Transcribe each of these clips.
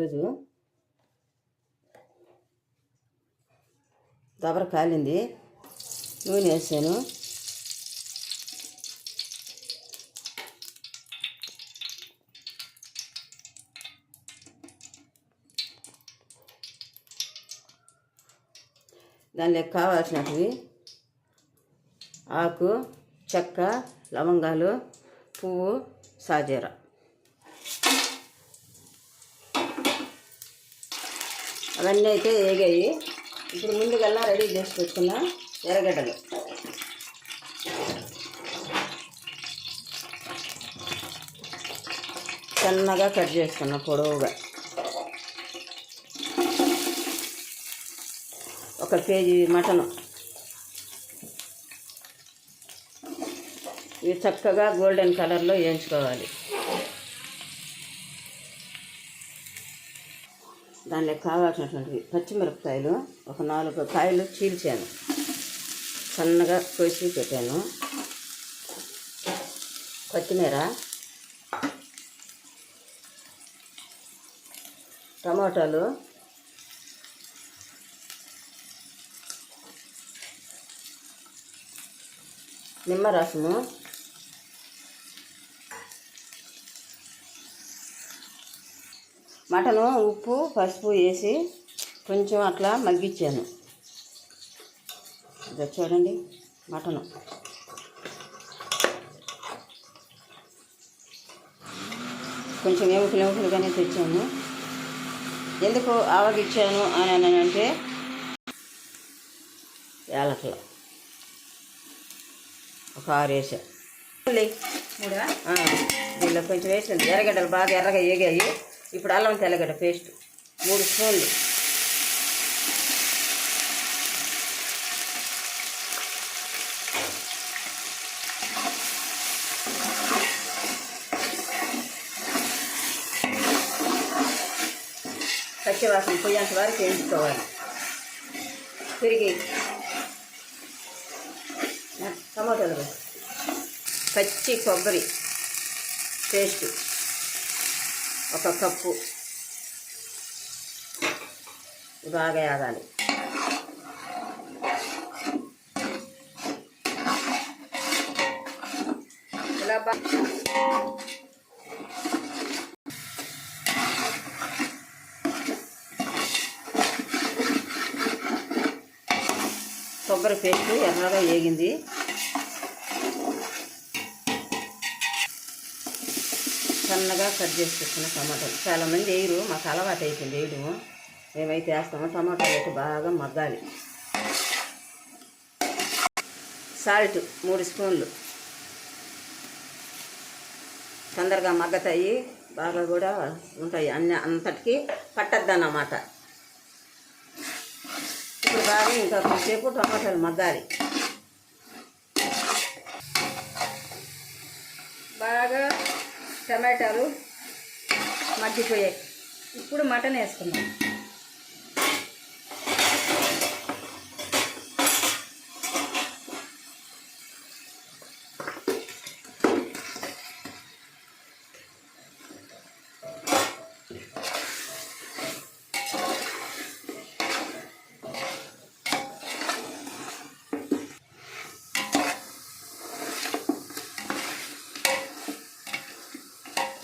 ఈరోజు దబర కాలింది, నూనె వేసాను. దానిలోకి కావాల్సినవి ఆకు, చెక్క, లవంగాలు, పువ్వు, సాజీర. అవన్నీ అయితే వేగాయి. ఇప్పుడు ముందుగల్లా రెడీ చేసి పెట్టుకున్న ఎర్రగడ్డలు, సన్నగా కట్ చేసుకున్న పొడవుగా. 1 కేజీ మటను. ఇవి చక్కగా గోల్డెన్ కలర్లో వేయించుకోవాలి. దానిలోకి కావాల్సినటువంటివి పచ్చిమిరపకాయలు, ఒక 4 కాయలు చీల్చాను, సన్నగా కోసి పెట్టాను. కొత్తిమీర, టమాటాలు, నిమ్మరసము, మటను ఉప్పు పసుపు వేసి కొంచెం అట్లా మగ్గించాను. ఇది చూడండి మటను. కొంచెం ఎముకలుగానే తెచ్చాను. ఎందుకు ఆవగిచ్చాను అని అంటే యాలకులు ఒక 6 వేసా. దీనిలో కొంచెం వేసింది. ఎర్రగడ్డలు బాగా ఎర్రగా వేగాయి. ఇప్పుడు అల్లం తెల్లగడ్డ పేస్ట్ 3 స్పూన్లు. పచ్చివాసన పోయేంత వరకు వేయించుకోవాలి. తిరిగి టమాటాలు, పచ్చి కొబ్బరి పేస్ట్ 1 కప్పు బాగా ఆగాలి. ఇలా కొబ్బరి పేస్ట్ ఎర్రగా వేగింది. సన్నగా కట్ చేసి పెట్టుకున్న టమాటాలు. చాలామంది వేయరు, మాకు అలవాటు అయిపోయింది వేయడము. మేమైతే వేస్తాము. టమాటాలు అయితే బాగా మగ్గాలి. సాల్ట్ 3 స్పూన్లు. తొందరగా మగ్గతాయి, బాగా కూడా ఉంటాయి. అంతటికి పట్టద్దన్నమాట. ఇప్పుడు బాగా ఇంకా కొంచెంసేపు టమాటాలు మగ్గాలి. బాగా టమాటాలు మగ్గిపోయాయి. ఇప్పుడు మటన్ వేసుకుందాం.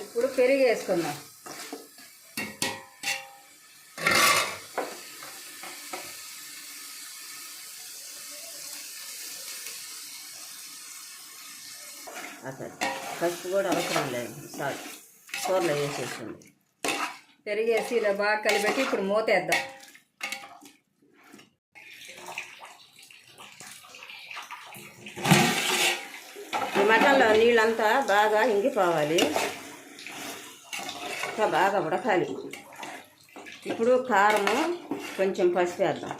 ఇప్పుడు పెరుగు వేసుకుందాం. అసలు పసుపు కూడా అవసరం లేదు, సాల్ట్ కూరలో వేసేస్తుంది. పెరిగేసి ఇలా బాగా కలిపెట్టి ఇప్పుడు మూత వేద్దాం. ఈ మటన్లో నీళ్ళంతా బాగా ఇంగిపోవాలి, ఇంకా బాగా ఉడకాలి. ఇప్పుడు కారము, కొంచెం పసుపు వేద్దాం.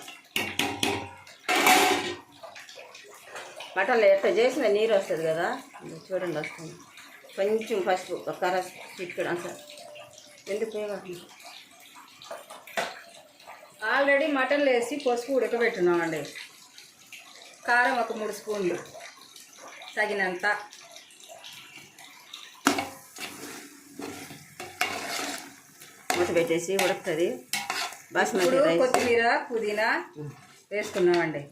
మటన్లో ఎట్లా చేసిన నీరు వస్తుంది కదా, చూడండి వస్తుంది. కొంచెం పసుపు, ఒక కర్ర చిట్టుకోవడం సార్. ఎందుకు ఆల్రెడీ మటన్లో వేసి పసుపు ఉడకబెట్టున్నామండి. కారం ఒక 3 స్పూన్లు తగినంత. మూత పెట్టేసి ఉడుకుతుంది. బాస్మతి రైస్ కొత్తిమీర పుదీనా వేసుకున్నామండి.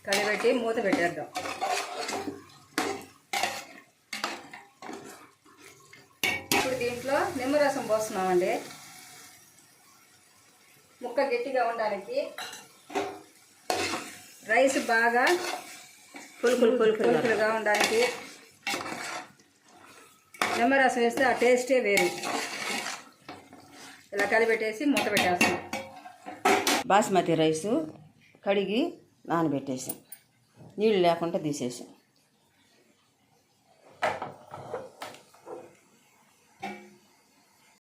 కలిపెట్టి మూత పెట్టేద్దాం. ఇప్పుడు దీంట్లో నిమ్మరసం పోస్తున్నామండి. ముక్క గట్టిగా ఉండడానికి, రైస్ బాగా పులుపులుగా ఉండడానికి నిమ్మరసం వేస్తే ఆ టేస్టే వేరు. ఇలా కలిపెట్టేసి మూత పెట్టేస్తాం. బాస్మతి రైసు కడిగి నానబెట్టేసాం, నీళ్ళు లేకుండా తీసేసాం.